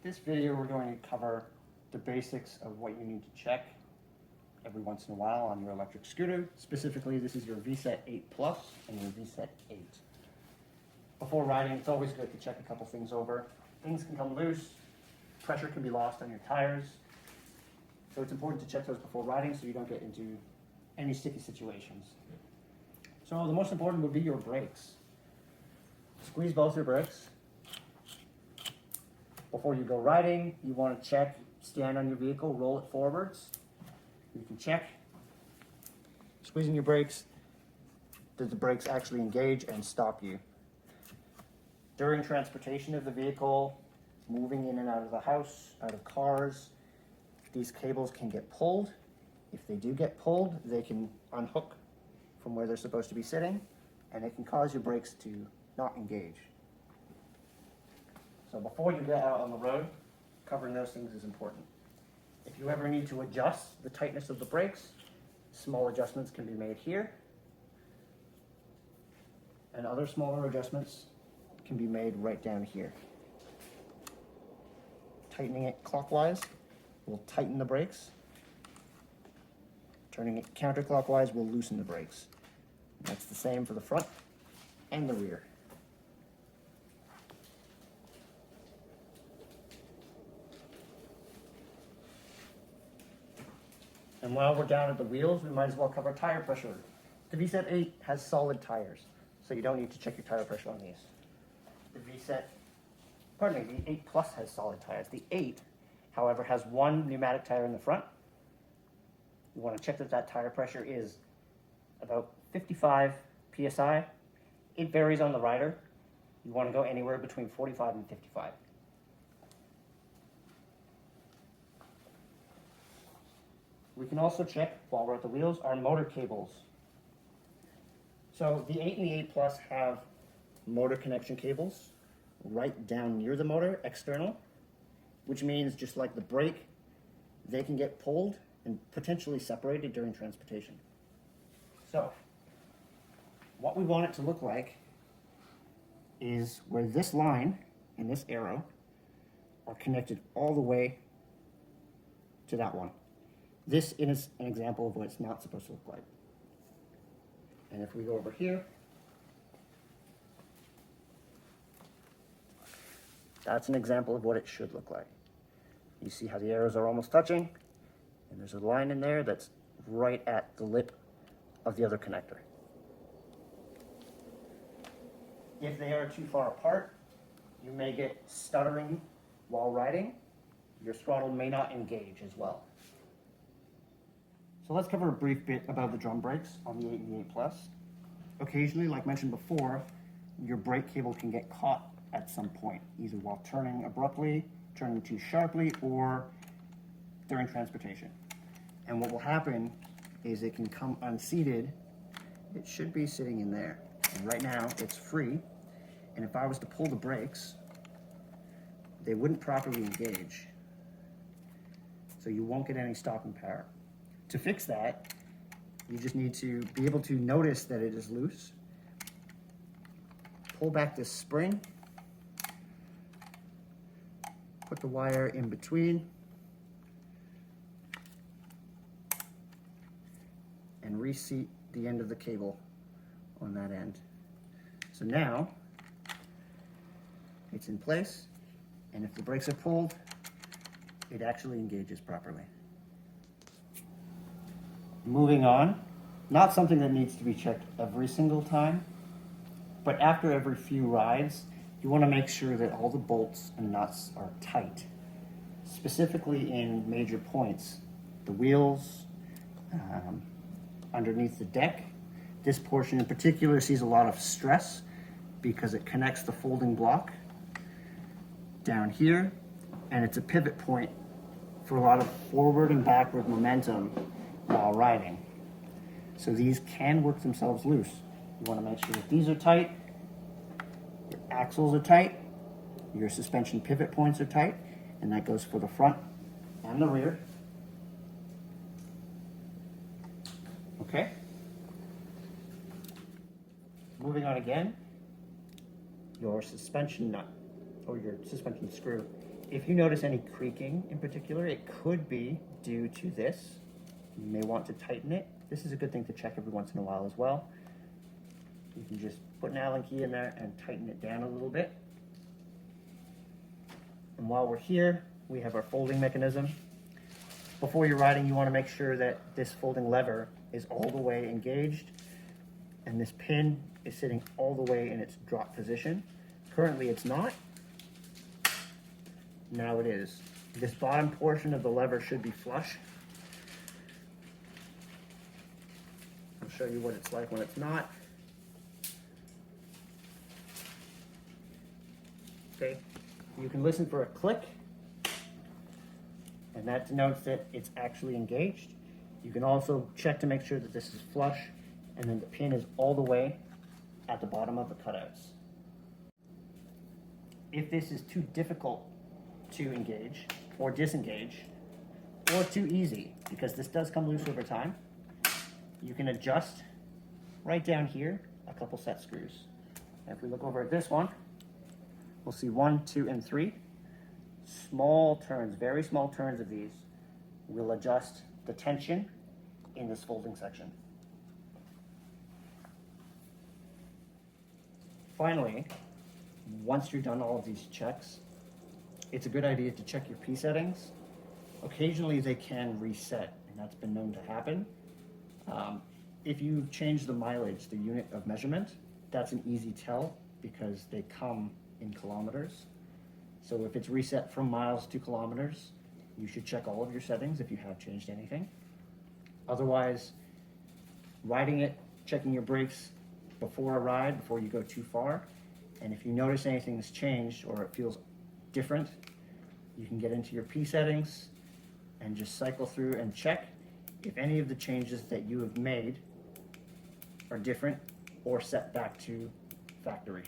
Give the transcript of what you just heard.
This video we're going to cover the basics of what you need to check every once in a while on your electric scooter. Specifically, this is your VSETT 8 Plus and your VSETT 8. Before riding, it's always good to check a couple things over. Things can come loose, pressure can be lost on your tires, so it's important to check those before riding so you don't get into any sticky situations. So the most important would be your brakes. Squeeze both your brakes. Before you go riding, you want to check, stand on your vehicle, roll it forwards. You can check, squeezing your brakes, does the brakes actually engage and stop you? During transportation of the vehicle, moving in and out of the house, out of cars, these cables can get pulled. If they do get pulled, they can unhook from where they're supposed to be sitting, and it can cause your brakes to not engage. So before you get out on the road, covering those things is important. If you ever need to adjust the tightness of the brakes, small adjustments can be made here, and other smaller adjustments can be made right down here. Tightening it clockwise will tighten the brakes. Turning it counterclockwise will loosen the brakes. That's the same for the front and the rear. And while we're down at the wheels, we might as well cover tire pressure. The VSETT 8 has solid tires, so you don't need to check your tire pressure on these. The 8 Plus has solid tires. The 8, however, has one pneumatic tire in the front. You want to check that that tire pressure is about 55 psi. It varies on the rider. You want to go anywhere between 45 and 55. We can also check, while we're at the wheels, our motor cables. So the 8 and the 8 Plus have motor connection cables right down near the motor, external, which means just like the brake, they can get pulled and potentially separated during transportation. So what we want it to look like is where this line and this arrow are connected all the way to that one. This is an example of what it's not supposed to look like. And if we go over here, that's an example of what it should look like. You see how the arrows are almost touching, and there's a line in there that's right at the lip of the other connector. If they are too far apart, you may get stuttering while riding. Your throttle may not engage as well. So let's cover a brief bit about the drum brakes on the 8 and the 8 Plus. Occasionally, like mentioned before, your brake cable can get caught at some point, either while turning abruptly, turning too sharply, or during transportation. And what will happen is it can come unseated. It should be sitting in there. And right now, it's free. And if I was to pull the brakes, they wouldn't properly engage. So you won't get any stopping power. To fix that, you just need to be able to notice that it is loose. Pull back this spring. Put the wire in between. And reseat the end of the cable on that end. So now, it's in place, and if the brakes are pulled, it actually engages properly. Moving on, not something that needs to be checked every single time, but after every few rides, you want to make sure that all the bolts and nuts are tight, specifically in major points. The wheels, underneath the deck. This portion in particular sees a lot of stress because it connects the folding block down here, and it's a pivot point for a lot of forward and backward momentum while riding. So these can work themselves loose. You want to make sure that these are tight, your axles are tight, your suspension pivot points are tight, and that goes for the front and the rear. Okay? Moving on again, your suspension nut or your suspension screw If you notice any creaking in particular, it could be due to this. You may want to tighten it. This is a good thing to check every once in a while as well. You can just put an Allen key in there and tighten it down a little bit. And while we're here, we have our folding mechanism. Before you're riding, you want to make sure that this folding lever is all the way engaged and this pin is sitting all the way in its drop position. Currently it's not. Now it is. This bottom portion of the lever should be flush. I'll show you what it's like when it's not. Okay, you can listen for a click, and that denotes that it's actually engaged. You can also check to make sure that this is flush, and then the pin is all the way at the bottom of the cutouts. If this is too difficult to engage or disengage, or too easy, because this does come loose over time, you can adjust right down here a couple set screws. And if we look over at this one, we'll see 1, 2, and 3. Small turns, very small turns of these will adjust the tension in this folding section. Finally, once you're done all of these checks, it's a good idea to check your P settings. Occasionally they can reset, and that's been known to happen. If you've changed the mileage, the unit of measurement, that's an easy tell because they come in kilometers. So if it's reset from miles to kilometers, you should check all of your settings if you have changed anything. Otherwise, riding it, checking your brakes before a ride, before you go too far. And if you notice anything has changed or it feels different, you can get into your P settings and just cycle through and check if any of the changes that you have made are different or set back to factory.